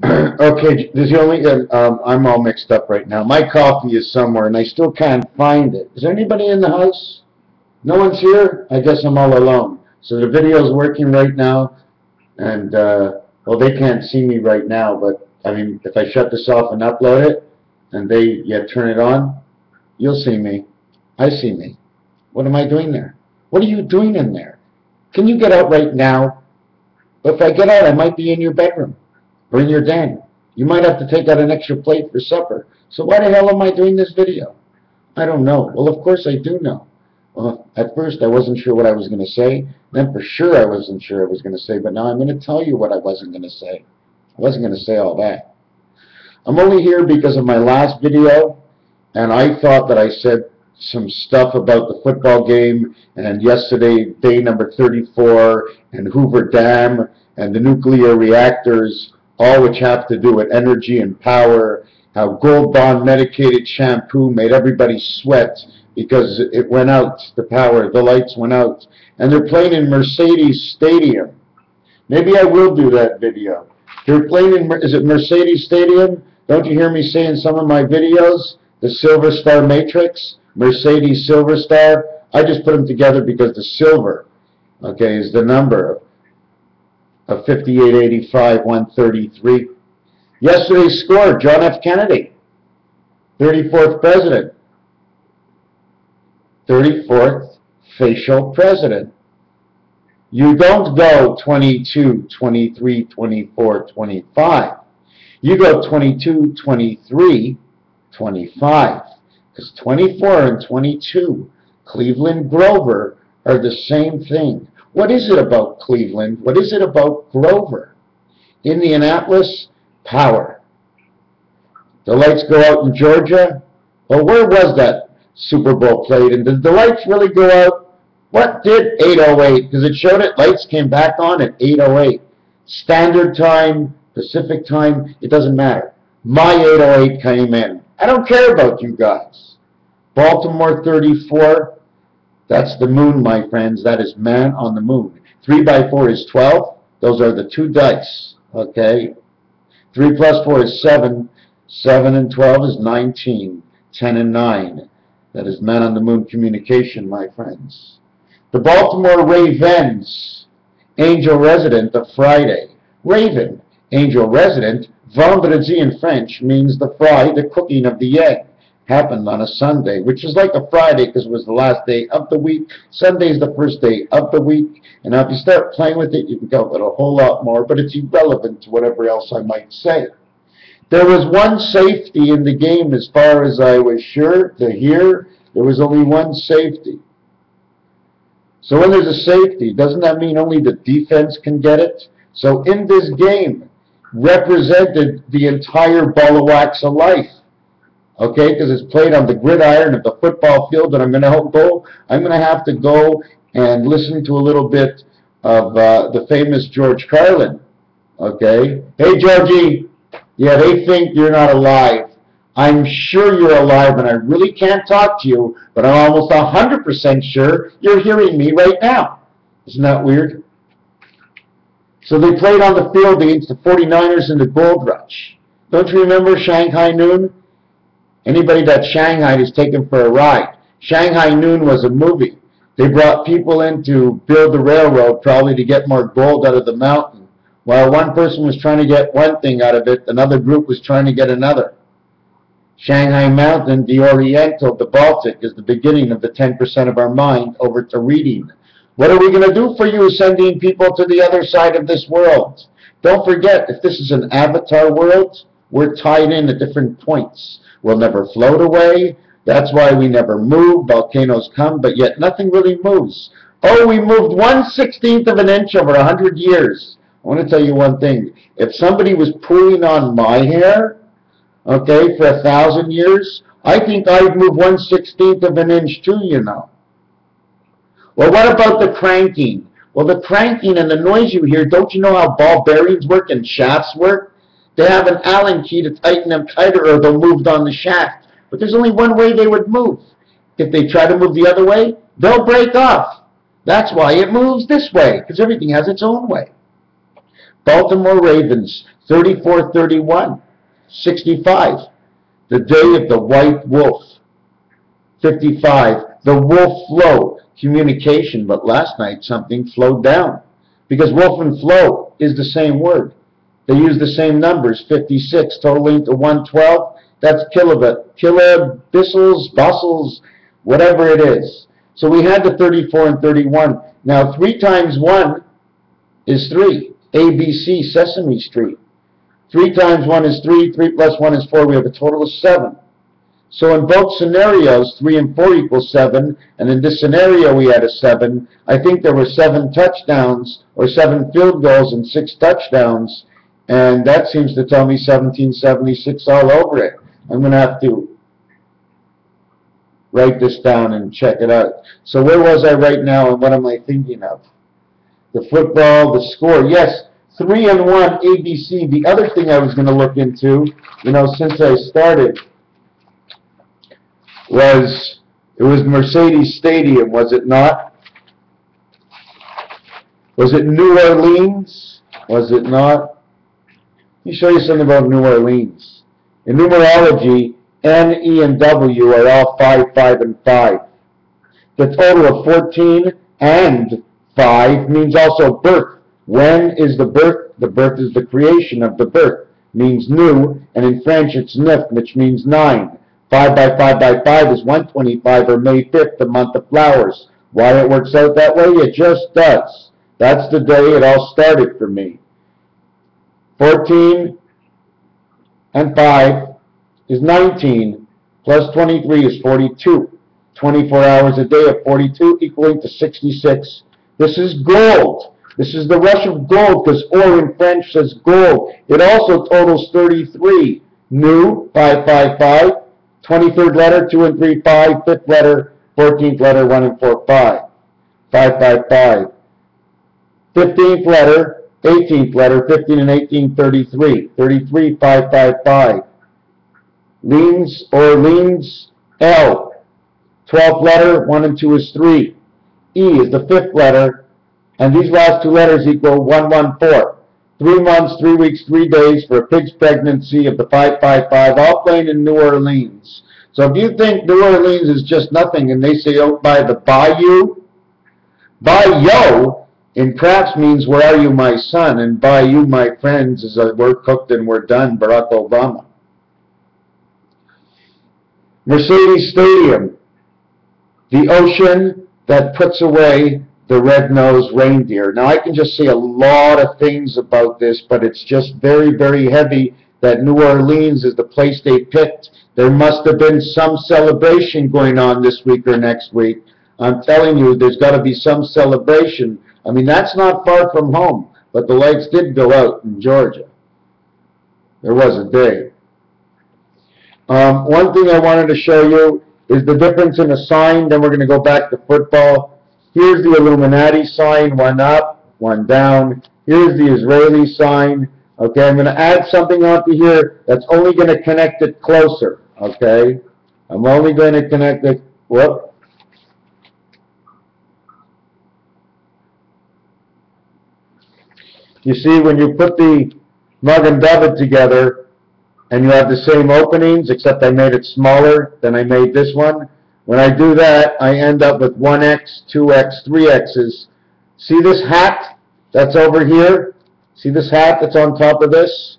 Okay, there's the only, I'm all mixed up right now. My coffee is somewhere and I still can't find it. Is there anybody in the house? No one's here? I guess I'm all alone. So the video's working right now, and, well, they can't see me right now, but, I mean, if I shut this off and upload it, and they yet turn it on, you'll see me. I see me. What am I doing there? What are you doing in there? Can you get out right now? If I get out, I might be in your bedroom or in your den. You might have to take out an extra plate for supper. So why the hell am I doing this video? I don't know. Well, of course I do know. Well, at first I wasn't sure what I was going to say. Then for sure I wasn't sure I was going to say. But now I'm going to tell you what I wasn't going to say. I wasn't going to say all that. I'm only here because of my last video, and I thought that I said some stuff about the football game, and yesterday, day number 34, and Hoover Dam, and the nuclear reactors, all which have to do with energy and power, how Gold Bond medicated shampoo made everybody sweat because it went out, the power, the lights went out, and they're playing in Mercedes Stadium. Maybe I will do that video. They're playing in, is it Mercedes Stadium? Don't you hear me say in some of my videos, the Silver Star Matrix, Mercedes Silver Star? I just put them together because the silver, okay, is the number of 5885, 133. Yesterday's score, John F. Kennedy, 34th president, 34th facial president. You don't go 22, 23, 24, 25. You go 22, 23, 25. Because 24 and 22, Cleveland Grover, are the same thing. What is it about Cleveland? What is it about Grover? Indianapolis, power. The lights go out in Georgia. Well, where was that Super Bowl played? And did the lights really go out? What did 8:08? Because it showed it. Lights came back on at 8:08. Standard time, Pacific time, it doesn't matter. My 8:08 came in. I don't care about you guys. Baltimore 34, that's the moon, my friends. That is man on the moon. 3 by 4 is 12. Those are the two dice, okay? 3 plus 4 is 7. 7 and 12 is 19. 10 and 9. That is man on the moon communication, my friends. The Baltimore Ravens, angel resident of Friday. Raven, angel resident, vendredi in French, means the fry, the cooking of the egg. Happened on a Sunday, which is like a Friday because it was the last day of the week. Sunday is the first day of the week. And now if you start playing with it, you can go with a whole lot more, but it's irrelevant to whatever else I might say. There was one safety in the game as far as I was sure to hear. There was only one safety. So when there's a safety, doesn't that mean only the defense can get it? So in this game, represented the entire ball of wax of life. Okay, because it's played on the gridiron of the football field, and I'm going to have to go and listen to a little bit of the famous George Carlin. Okay, hey Georgie, yeah, they think you're not alive. I'm sure you're alive, and I really can't talk to you, but I'm almost 100% sure you're hearing me right now. Isn't that weird? So they played on the field against the 49ers in the Gold Rush. Don't you remember Shanghai Noon? Anybody that Shanghai is taken for a ride. Shanghai Noon was a movie. They brought people in to build the railroad, probably to get more gold out of the mountain. While one person was trying to get one thing out of it, another group was trying to get another. Shanghai Mountain, the Oriental, the Baltic, is the beginning of the 10% of our mind over to reading. What are we going to do for you sending people to the other side of this world? Don't forget, if this is an avatar world, we're tied in at different points. We'll never float away. That's why we never move. Volcanoes come, but yet nothing really moves. Oh, we moved 1/16 of an inch over 100 years. I want to tell you one thing. If somebody was pulling on my hair, okay, for 1,000 years, I think I'd move 1/16 of an inch too, you know. Well, what about the cranking? Well, the cranking and the noise you hear, don't you know how ball bearings work and shafts work? They have an Allen key to tighten them tighter or they'll move on the shaft. But there's only one way they would move. If they try to move the other way, they'll break off. That's why it moves this way, because everything has its own way. Baltimore Ravens, 3431, 65. The day of the white wolf. 55. The wolf flow, communication, but last night something flowed down. Because wolf and flow is the same word. They use the same numbers, 56, totaling to 112. That's kilobissels, bustles, whatever it is. So we had the 34 and 31. Now 3 times 1 is 3. ABC, Sesame Street. 3 times 1 is 3. 3 plus 1 is 4. We have a total of 7. So in both scenarios, 3 and 4 equals 7, and in this scenario we had a 7. I think there were 7 touchdowns, or 7 field goals and 6 touchdowns, and that seems to tell me 1776 all over it. I'm going to have to write this down and check it out. So where was I right now, and what am I thinking of? The football, the score. Yes, 3 and 1, ABC. The other thing I was going to look into, since I started, was Mercedes Stadium, was it not? Was it New Orleans? Was it not? Let me show you something about New Orleans. In numerology, N, E, and W are all 5, 5, and 5. The total of 14 and 5 means also birth. When is the birth? The birth is the creation of the birth. Means new, and in French it's neuf, which means 9. 5 by 5 by 5 is 125, or May 5th, the month of flowers. Why it works out that way? It just does. That's the day it all started for me. 14 and 5 is 19, plus 23 is 42. 24 hours a day of 42 equaling to 66. This is gold. This is the rush of gold, because or in French says gold. It also totals 33. New, 555. 23rd letter, 2 and 3, 5. 5th letter, 14th letter, 1 and 4, 5. 555. 15th letter, 18th letter, 15 and 18, 33. 33, 555. Leans or leans, L. 12th letter, 1 and 2 is 3. E is the 5th letter, and these last 2 letters equal 114. 3 months, 3 weeks, 3 days for a pig's pregnancy of the 555, all playing in New Orleans. So if you think New Orleans is just nothing, and they say out by the bayou, bayou in crafts means where are you, my son, and bayou, my friends, is a we're cooked and we're done, Barack Obama. Mercedes Stadium, the ocean that puts away the red-nosed reindeer. Now, I can just say a lot of things about this, but it's just very, very heavy that New Orleans is the place they picked. There must have been some celebration going on this week or next week. I'm telling you, there's got to be some celebration. I mean, that's not far from home, but the lights did go out in Georgia. There was a day. One thing I wanted to show you is the difference in a sign. Then we're going to go back to football. Here's the Illuminati sign, 1 up, 1 down. Here's the Israeli sign. Okay, I'm going to add something onto here that's only going to connect it closer. Okay, I'm only going to connect it. Whoop. You see, when you put the Magen David together, and you have the same openings, except I made it smaller than I made this one. When I do that, I end up with 1x, 2x, 3x's. See this hat that's over here? See this hat that's on top of this?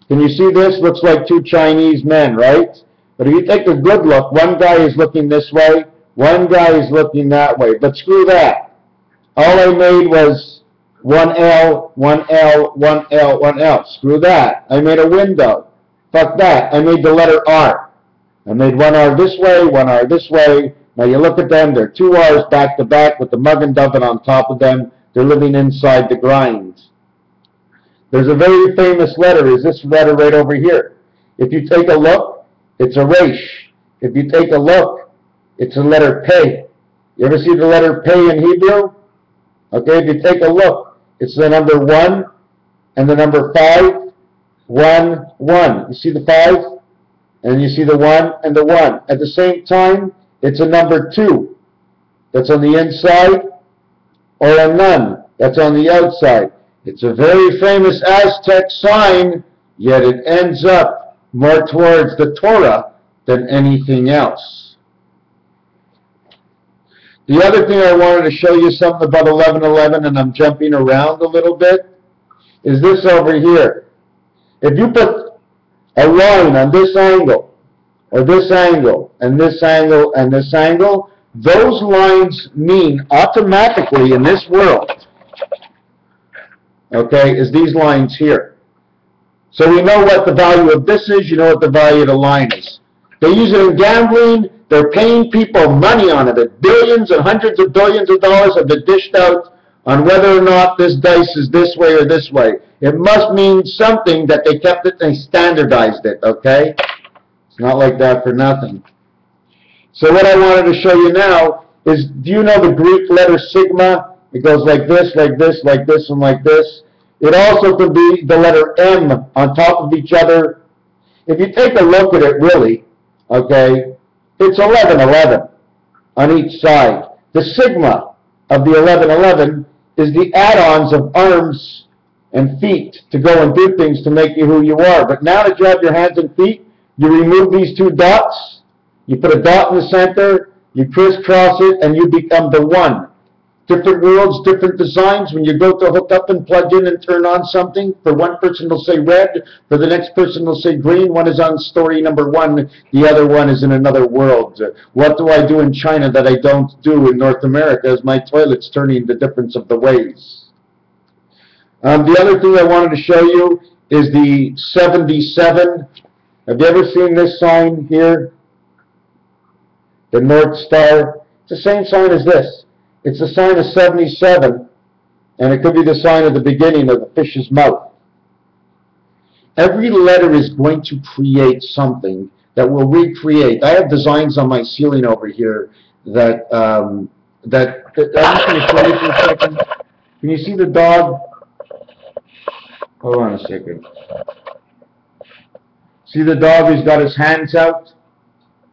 Can you see this? Looks like 2 Chinese men, right? But if you take a good look, one guy is looking this way, one guy is looking that way. But screw that. All I made was 1L, 1L, 1L, 1L. Screw that. I made a window. Fuck that. I made the letter R. I made 1 R this way, 1 R this way. Now you look at them, they're 2 R's back to back with the Magen David on top of them. They're living inside the grind. There's a very famous letter, is this letter right over here. If you take a look, it's a resh. If you take a look, it's a letter Pei. You ever see the letter Pei in Hebrew? Okay, if you take a look, it's the number 1 and the number 5. 1, 1. You see the 5? And you see the 1 and the 1. At the same time, it's a number 2 that's on the inside, or a none That's on the outside. It's a very famous Aztec sign, yet it ends up more towards the Torah than anything else. The other thing I wanted to show you something about 1111, and I'm jumping around a little bit, is this over here. If you put a line on this angle, or this angle, and this angle, and this angle, those lines mean automatically in this world, okay, is these lines here. So we know what the value of this is, you know what the value of the line is. They use it in gambling, they're paying people money on it. Billions and hundreds of billions of dollars have been dished out on whether or not this dice is this way or this way. It must mean something that they kept it and standardized it, okay? It's not like that for nothing. So what I wanted to show you now is, do you know the Greek letter sigma? It goes like this, like this, like this, and like this. It also could be the letter M on top of each other. If you take a look at it really, okay, it's 1111 on each side. The sigma of the 1111 is the add-ons of arms and feet to go and do things to make you who you are. But now that you have your hands and feet, you remove these two dots, you put a dot in the center, you crisscross it, and you become the one. Different worlds, different designs. When you go to hook up and plug in and turn on something, for one person it'll say red, for the next person it'll say green. One is on story number 1, the other one is in another world. What do I do in China that I don't do in North America? Is my toilet's turning the difference of the ways. The other thing I wanted to show you is the 77. Have you ever seen this sign here? The North Star. It's the same sign as this. It's the sign of 77, and it could be the sign of the beginning of the fish's mouth. Every letter is going to create something that will recreate. I have designs on my ceiling over here that, I'm just going to show you for a second. Can you see the dog? Hold on a second. See the dog who's got his hands out?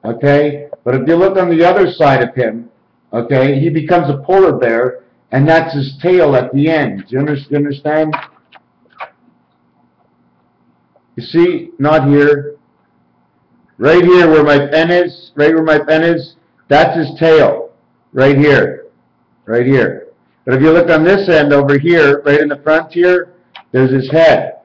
Okay? But if you look on the other side of him, okay, he becomes a polar bear, and that's his tail at the end. Do you understand? You see, not here. Right here where my pen is, right where my pen is, that's his tail. Right here. Right here. But if you look on this end over here, right in the front here, there's his head.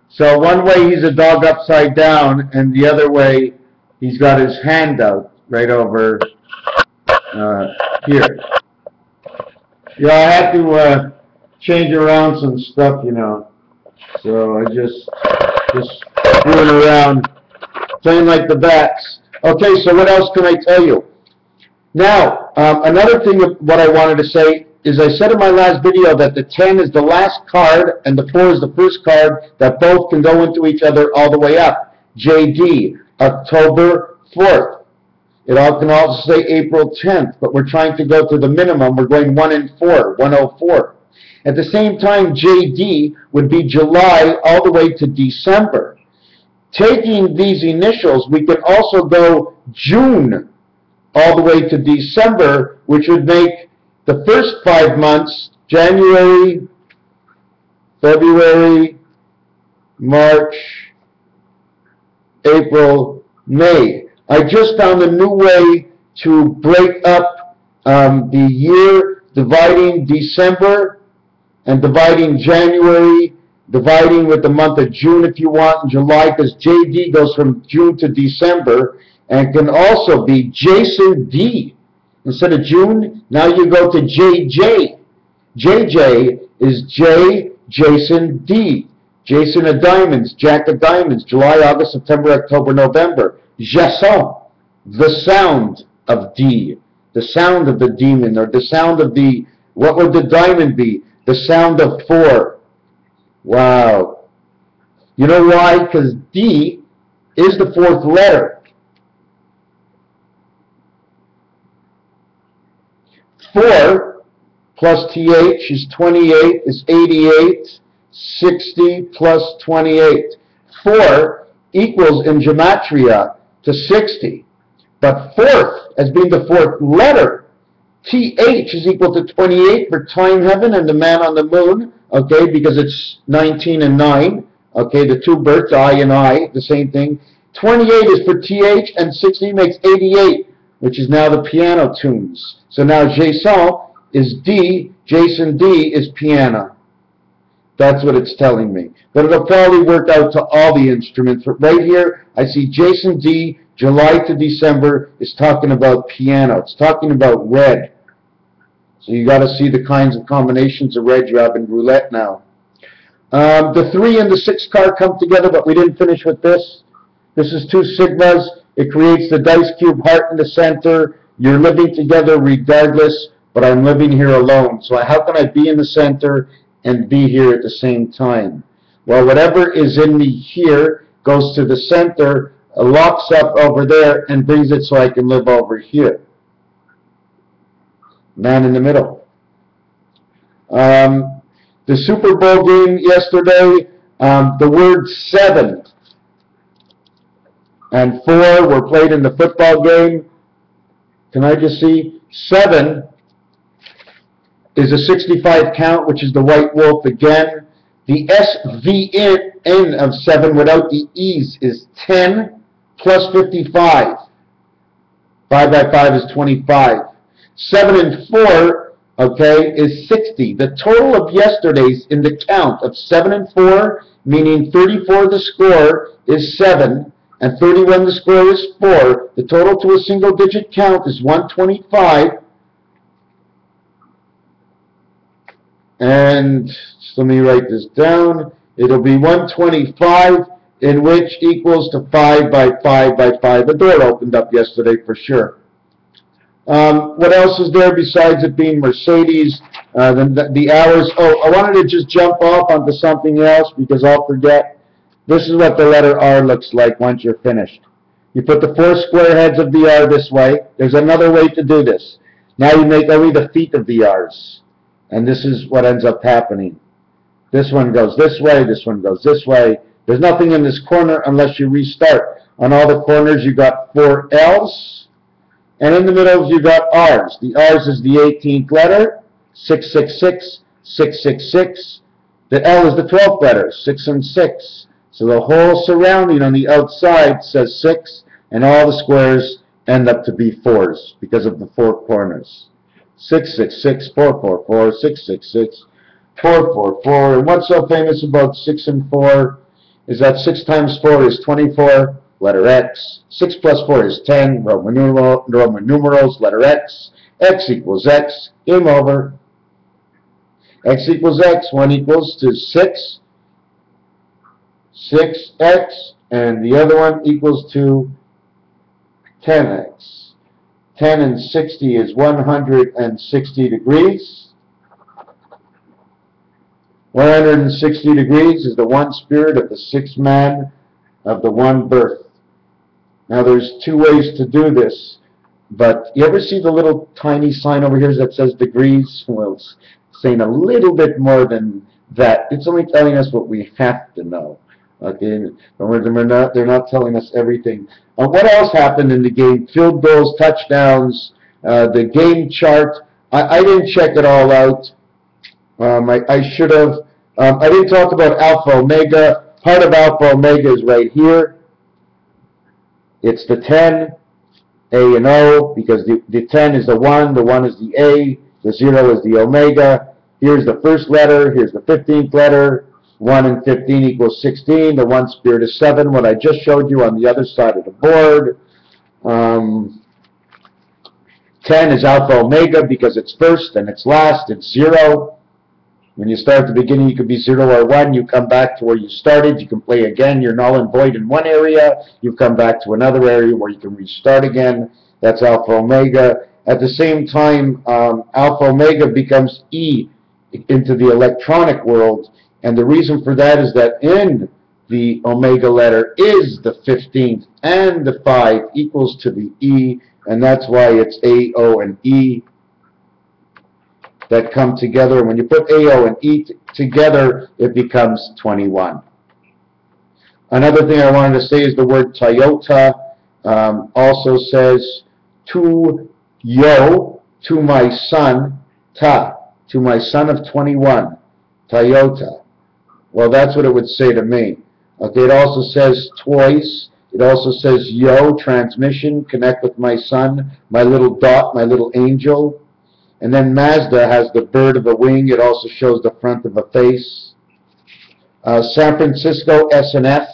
So one way he's a dog upside down, and the other way he's got his hand out right over here. Yeah, I had to change around some stuff, you know. So I just screwing around, playing like the bats. Okay, so what else can I tell you? Now, another thing of what I wanted to say is I said in my last video that the 10 is the last card and the 4 is the first card, that both can go into each other all the way up. JD, October 4th. It all can also say April 10th, but we're trying to go to the minimum. We're going 1 and 4, 104. At the same time, JD would be July all the way to December. Taking these initials, we could also go June all the way to December, which would make the first 5 months, January, February, March, April, May. I just found a new way to break up the year, dividing December and dividing January, dividing with the month of June if you want, and July, because JD goes from June to December, and can also be Jason D. Instead of June, now you go to JJ. JJ is J, Jason D. Jason of Diamonds, Jack of Diamonds, July, August, September, October, November. Jason, the sound of D. The sound of the demon, or the sound of the, what would the diamond be? The sound of 4. Wow. You know why? Because D is the 4th letter. 4 plus TH is 28, is 88, 60 plus 28. 4 equals in gematria to 60. But 4th, as being the 4th letter, TH is equal to 28 for time heaven and the man on the moon, okay, because it's 19 and 9, okay, the two births, I and I, the same thing. 28 is for TH, and 60 makes 88, which is now the piano tunes. So now Jason is D, Jason D is piano. That's what it's telling me. But it'll probably work out to all the instruments. But right here, I see Jason D, July to December, is talking about piano. It's talking about red. So you got to see the kinds of combinations of red you have in roulette now. The 3 and the 6 card come together, but we didn't finish with this. This is 2 sigmas. It creates the dice cube heart in the center. You're living together regardless, but I'm living here alone. So how can I be in the center and be here at the same time? Well, whatever is in me here goes to the center, locks up over there, and brings it so I can live over here. Man in the middle. The Super Bowl game yesterday, the word 7 and 4 were played in the football game. Can I just see? 7 is a 65 count, which is the white wolf again. The SVN of 7 without the E's is 10 plus 55. 5 by 5 is 25. 7 and 4, okay, is 60. The total of yesterday's in the count of 7 and 4, meaning 34 the score is 7, and 31 the score is 4. The total to a single digit count is 125. And let me write this down. It'll be 125, in which equals to 5 by 5 by 5. The door opened up yesterday for sure. What else is there besides it being Mercedes? The hours. Oh, I wanted to just jump off onto something else because I'll forget. This is what the letter R looks like once you're finished. You put the 4 square heads of the R this way. There's another way to do this. Now you make only the feet of the R's. And this is what ends up happening. This one goes this way, this one goes this way. There's nothing in this corner unless you restart. On all the corners you got 4 L's, and in the middle you got R's. The R's is the 18th letter, 666, 666. The L is the 12th letter, 6 and 6. So the whole surrounding on the outside says 6, and all the squares end up to be 4s because of the 4 corners. 666, 444, 666, 444. And what's so famous about 6 and 4 is that 6 times 4 is 24, letter X. 6 plus 4 is 10, Roman numerals, letter X. X equals X, game over. X equals X, 1 equals to 6, 6X, and the other one equals to 10X. 10 and 60 is 160 degrees. 160 degrees is the one spirit of the 6 man of the one birth. Now there's 2 ways to do this, but you ever see the little tiny sign over here that says degrees? Well, it's saying a little bit more than that. It's only telling us what we have to know. Okay, they're not telling us everything. What else happened in the game? Field goals, touchdowns, the game chart. I didn't check it all out. I should have. I didn't talk about Alpha Omega. Part of Alpha Omega is right here. It's the 10, A and O, because the 10 is the 1 is the A, the 0 is the Omega. Here's the first letter, here's the 15th letter. 1 and 15 equals 16. The 1 spirit is 7, what I just showed you on the other side of the board. 10 is Alpha Omega because it's first and it's last. It's 0. When you start at the beginning, you could be 0 or 1. You come back to where you started. You can play again. You're null and void in one area. You come back to another area where you can restart again. That's Alpha Omega. At the same time, Alpha Omega becomes E into the electronic world. And the reason for that is that in the Omega letter is the 15th, and the 5 equals to the E, and that's why it's A, O, and E that come together. When you put A, O, and E together, it becomes 21. Another thing I wanted to say is the word Toyota also says to yo. to my son, to my son of 21, Toyota. Well, that's what it would say to me. Okay, it also says toys. It also says yo, transmission, connect with my son, my little dot, my little angel. And then Mazda has the bird of a wing. It also shows the front of a face. San Francisco, S and F.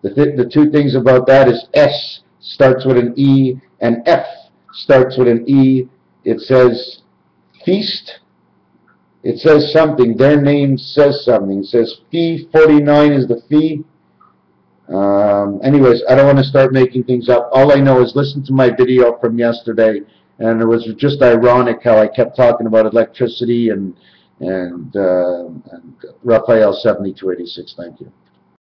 The two things about that is S starts with an E and F starts with an E. It says feast. It says something. Their name says something. It says fee 49 is the fee. Anyways, I don't want to start making things up. All I know is listen to my video from yesterday, and it was just ironic how I kept talking about electricity and Raphael 7286. Thank you.